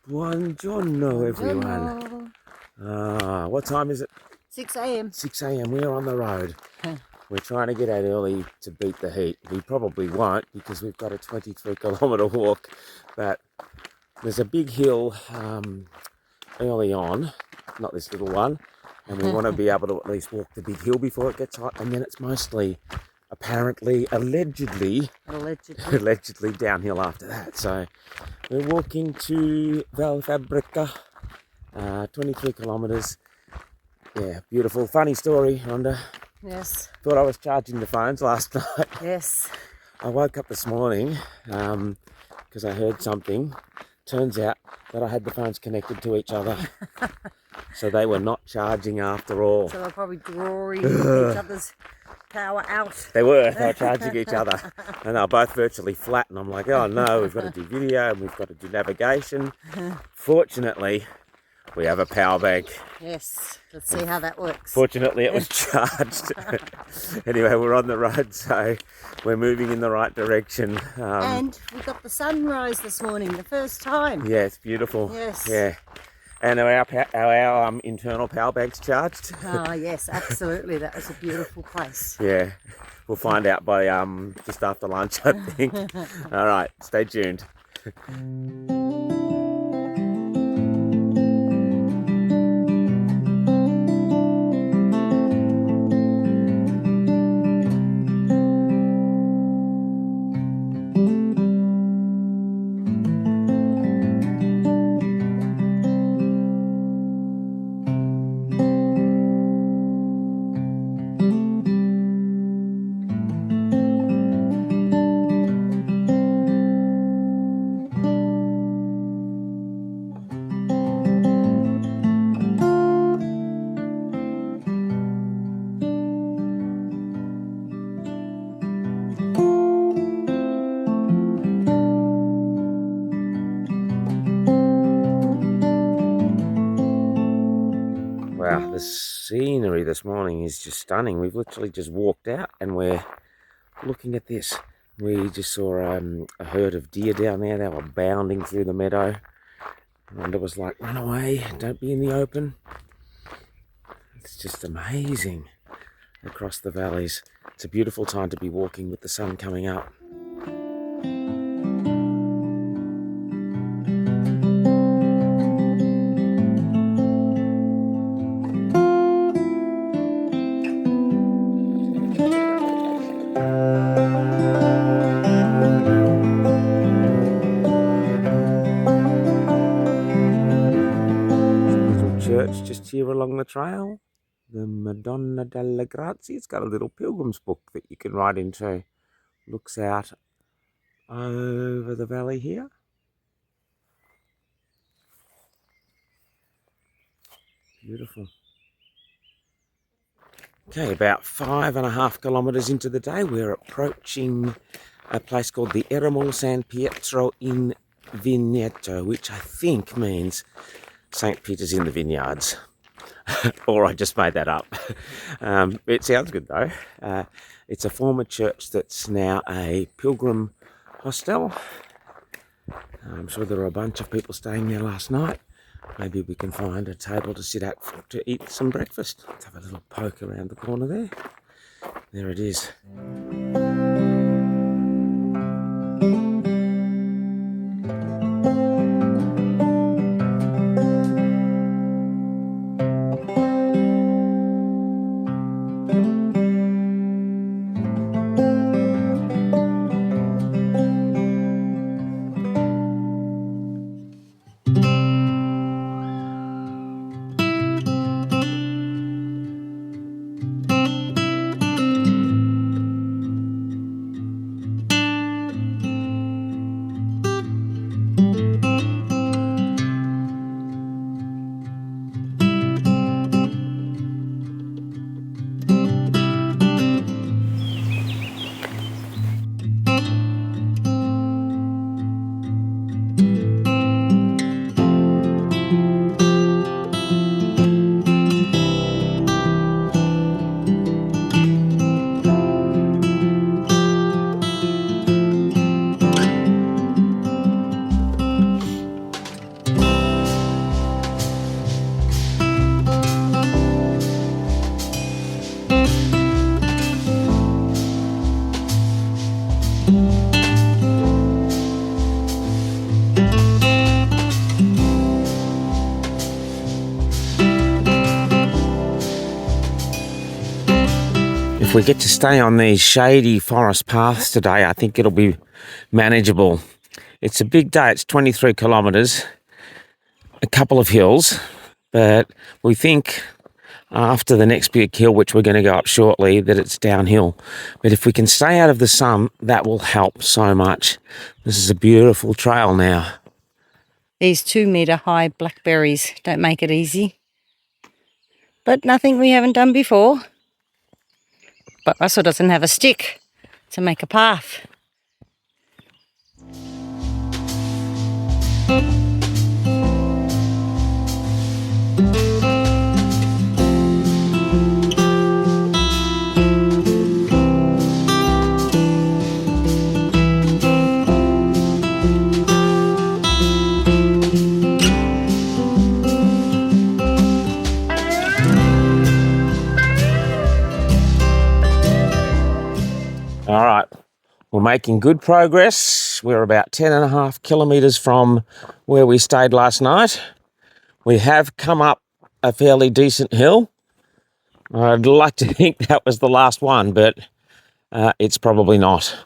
Buongiorno, everyone. What time is it? 6 a.m. 6 a.m. We're on the road. We're trying to get out early to beat the heat. We probably won't because we've got a 23-kilometre walk, but there's a big hill early on, not this little one, and we want to be able to at least walk the big hill before it gets hot, and then it's mostly, apparently, allegedly downhill after that. So we're walking to Valfabbrica, 23 kilometres. Yeah, beautiful. Funny story, Rhonda. Yes. Thought I was charging the phones last night. Yes. I woke up this morning because I heard something. Turns out that I had the phones connected to each other. So they were not charging after all. So they're probably drawing each other's power out. They were charging each other. And they were both virtually flat. And I'm like, oh no, we've got to do video and we've got to do navigation. Fortunately, we have a power bank. Yes, let's see how that works. Fortunately, it was charged. Anyway, we're on the road, so we're moving in the right direction. And we got the sunrise this morning, the first time. Yeah, it's beautiful. Yes. Yeah. And our internal power bank's charged. Oh, yes, absolutely. That was a beautiful place. Yeah. We'll find out by just after lunch, I think. All right, stay tuned. Wow, the scenery this morning is just stunning. We've literally just walked out and we're looking at this. We just saw a herd of deer down there. They were bounding through the meadow. And it was like, run away, don't be in the open. It's just amazing across the valleys. It's a beautiful time to be walking with the sun coming up. Church just here along the trail, the Madonna delle Grazie. It's got a little pilgrim's book that you can write into. Looks out over the valley here. Beautiful. Okay, about 5.5 kilometres into the day, we're approaching a place called the Eremo San Pietro in Vigneto, which I think means St. Peter's in the Vineyards. Or I just made that up. It sounds good though. It's a former church that's now a pilgrim hostel. I'm sure there were a bunch of people staying there last night. Maybe we can find a table to sit at to eat some breakfast. Let's have a little poke around the corner there. There it is. If we get to stay on these shady forest paths today, I think it'll be manageable. It's a big day. It's 23 kilometres, a couple of hills, but we think after the next big hill, which we're going to go up shortly, that it's downhill. But if we can stay out of the sun, that will help so much. This is a beautiful trail now. These 2-metre high blackberries don't make it easy. But nothing we haven't done before. But Russell doesn't have a stick to make a path. All right, we're making good progress. We're about 10.5 kilometres from where we stayed last night. We have come up a fairly decent hill. I'd like to think that was the last one, but it's probably not.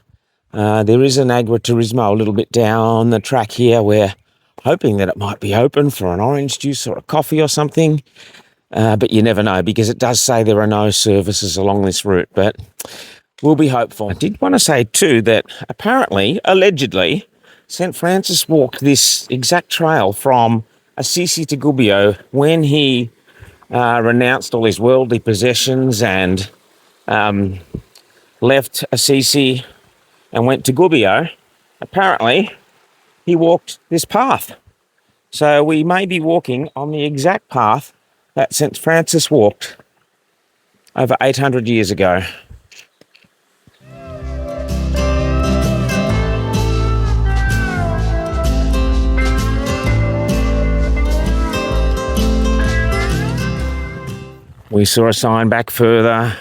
There is an agriturismo a little bit down the track here. We're hoping that it might be open for an orange juice or a coffee or something, but you never know because it does say there are no services along this route, but we'll be hopeful. I did want to say too that apparently, allegedly, St. Francis walked this exact trail from Assisi to Gubbio when he renounced all his worldly possessions and left Assisi and went to Gubbio. Apparently, he walked this path. So we may be walking on the exact path that St. Francis walked over 800 years ago. We saw a sign back further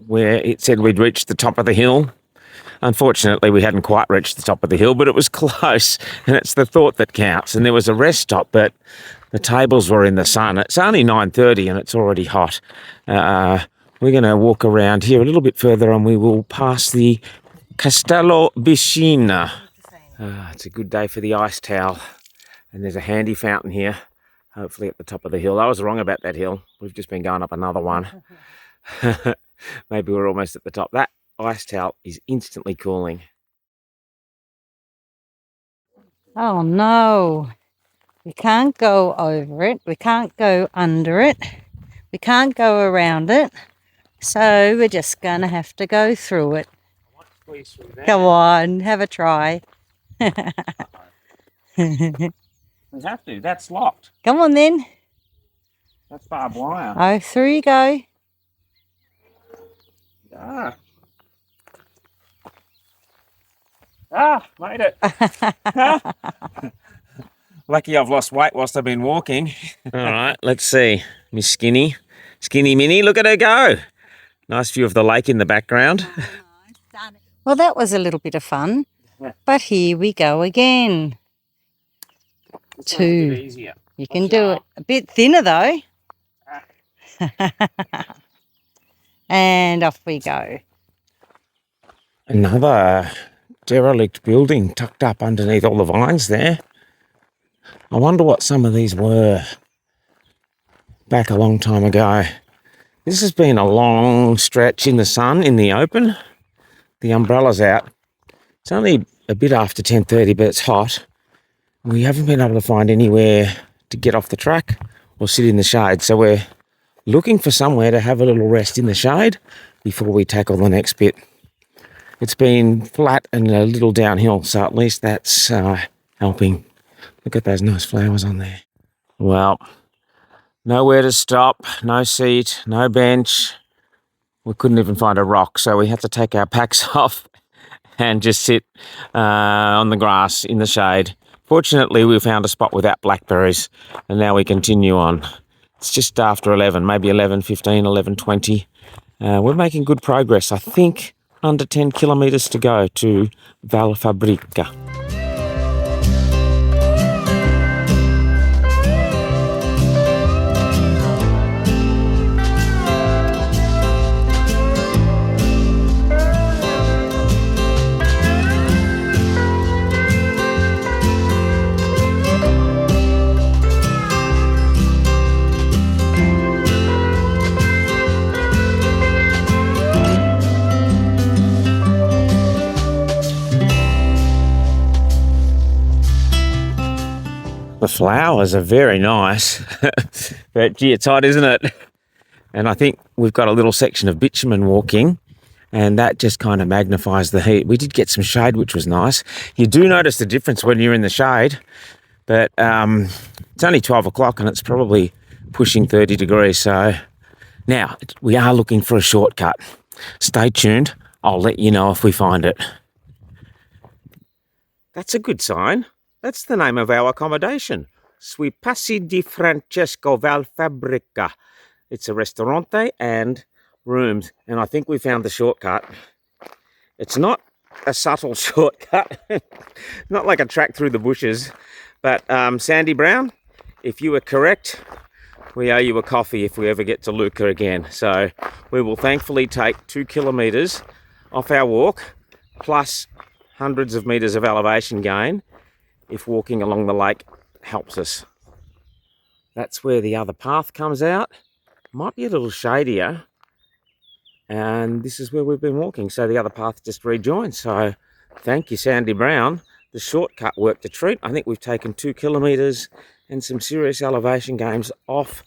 where it said we'd reached the top of the hill. Unfortunately, we hadn't quite reached the top of the hill, but it was close, and it's the thought that counts. And there was a rest stop, but the tables were in the sun. It's only 9:30 and it's already hot. We're going to walk around here a little bit further and we will pass the Castello Vicina. It's a good day for the ice towel. And there's a handy fountain here. Hopefully at the top of the hill. I was wrong about that hill. We've just been going up another one. Maybe we're almost at the top. That ice towel is instantly cooling. Oh no, we can't go over it. We can't go under it. We can't go around it. So we're just going to have to go through it. Come on, have a try. We have to. That's locked. Come on then. That's barbed wire. Oh, through you go. Made it. Lucky I've lost weight whilst I've been walking. All right, let's see. Miss Skinny Minnie, look at her go. Nice view of the lake in the background. Well, that was a little bit of fun. But here we go again. Two. Easier. You can do it. A bit thinner though. And off we go. Another derelict building tucked up underneath all the vines there. I wonder what some of these were back a long time ago. This has been a long stretch in the sun, in the open. The umbrella's out. It's only a bit after 10:30, but it's hot. We haven't been able to find anywhere to get off the track or sit in the shade, so we're looking for somewhere to have a little rest in the shade before we tackle the next bit. It's been flat and a little downhill, so at least that's helping. Look at those nice flowers on there. Well, nowhere to stop, no seat, no bench. We couldn't even find a rock, so we had to take our packs off and just sit on the grass in the shade. Fortunately, we found a spot without blackberries, and now we continue on. It's just after 11, maybe 11:15, 11:20. We're making good progress. I think under 10 kilometres to go to Valfabbrica. flowers are very nice, but gee, it's hot, isn't it? And I think we've got a little section of bitumen walking, and that just kind of magnifies the heat. We did get some shade, which was nice. You do notice the difference when you're in the shade, but it's only 12 o'clock and it's probably pushing 30 degrees. So now we are looking for a shortcut. Stay tuned. I'll let you know if we find it. That's a good sign. That's the name of our accommodation. Sui Passi di Francesco Valfabbrica. It's a restaurante and rooms. And I think we found the shortcut. It's not a subtle shortcut. Not like a track through the bushes. But Sandy Brown, if you were correct, we owe you a coffee if we ever get to Lucca again. So we will thankfully take 2 kilometres off our walk, plus hundreds of metres of elevation gain if walking along the lake helps us. That's where the other path comes out. Might be a little shadier. And this is where we've been walking. So the other path just rejoins. So thank you, Sandy Brown. The shortcut worked a treat. I think we've taken 2 kilometres and some serious elevation gains off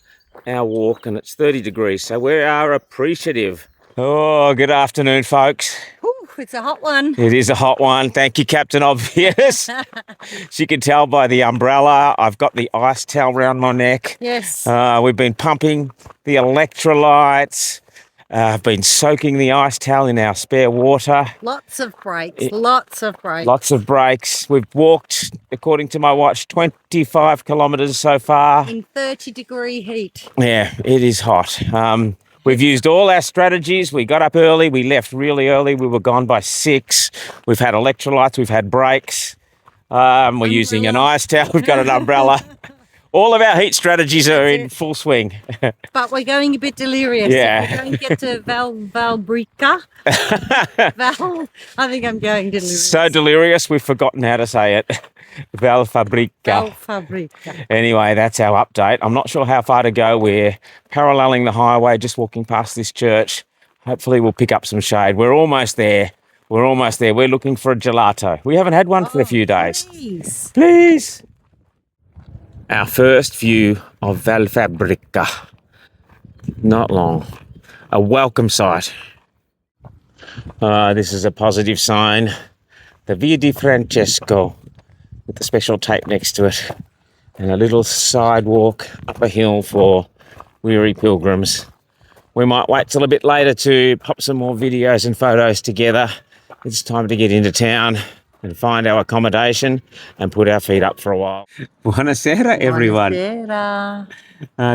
our walk, and it's 30 degrees. So we are appreciative. Oh, good afternoon, folks. Ooh, it's a hot one. It is a hot one. Thank you, Captain Obvious. As you can tell by the umbrella, I've got the ice towel around my neck. Yes. We've been pumping the electrolytes. I've been soaking the ice towel in our spare water. Lots of breaks. Lots of breaks. Lots of breaks. We've walked, according to my watch, 25 kilometres so far. In 30-degree heat. Yeah, it is hot. We've used all our strategies. We got up early. We left really early. We were gone by 6. We've had electrolytes. We've had breaks. We're using an ice towel. We've got an umbrella. All of our heat strategies are in full swing. But we're going a bit delirious. Yeah. We're going to get to Valfabbrica. I think I'm going delirious. So delirious, we've forgotten how to say it. Valfabbrica. Valfabbrica. Anyway, that's our update. I'm not sure how far to go. We're paralleling the highway, just walking past this church. Hopefully we'll pick up some shade. We're almost there. We're almost there. We're looking for a gelato. We haven't had one for a few days. Please. Our first view of Valfabbrica. Not long. A welcome sight. This is a positive sign. The Via di Francesco with the special tape next to it. And a little sidewalk up a hill for weary pilgrims. We might wait till a bit later to pop some more videos and photos together. It's time to get into town and find our accommodation and put our feet up for a while. Buonasera, everyone. Buonasera.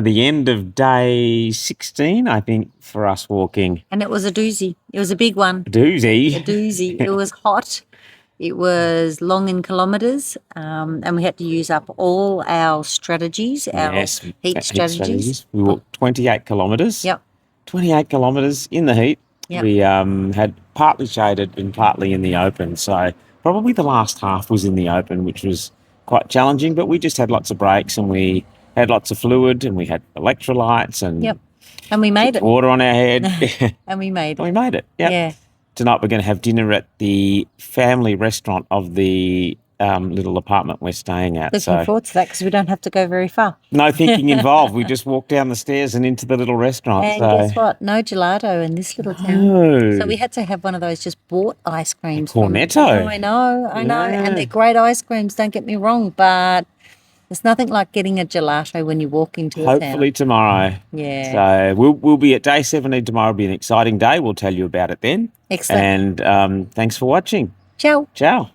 The end of day 16, I think, for us walking. And it was a doozy. It was a big one. A doozy. A doozy. It was hot. It was long in kilometres, and we had to use up all our strategies, our heat strategies. We walked 28 kilometres. Yep. 28 kilometres in the heat. Yep. We had partly shaded and partly in the open. So probably the last half was in the open, which was quite challenging, but we just had lots of breaks and we had lots of fluid and we had electrolytes and and we made it. Water on our head. And we made it. We made it. Yep. Yeah. Tonight we're going to have dinner at the family restaurant of the little apartment we're staying at. Looking forward to that because we don't have to go very far. No thinking involved. We just walk down the stairs and into the little restaurant. And guess what? No gelato in this little town. No. So we had to have one of those just bought ice creams. Cornetto. I know. Yeah. And they're great ice creams, don't get me wrong, but there's nothing like getting a gelato when you walk into a town. Hopefully tomorrow. Yeah. So we'll be at day 17 tomorrow. It'll be an exciting day. We'll tell you about it then. Excellent. And thanks for watching. Ciao. Ciao.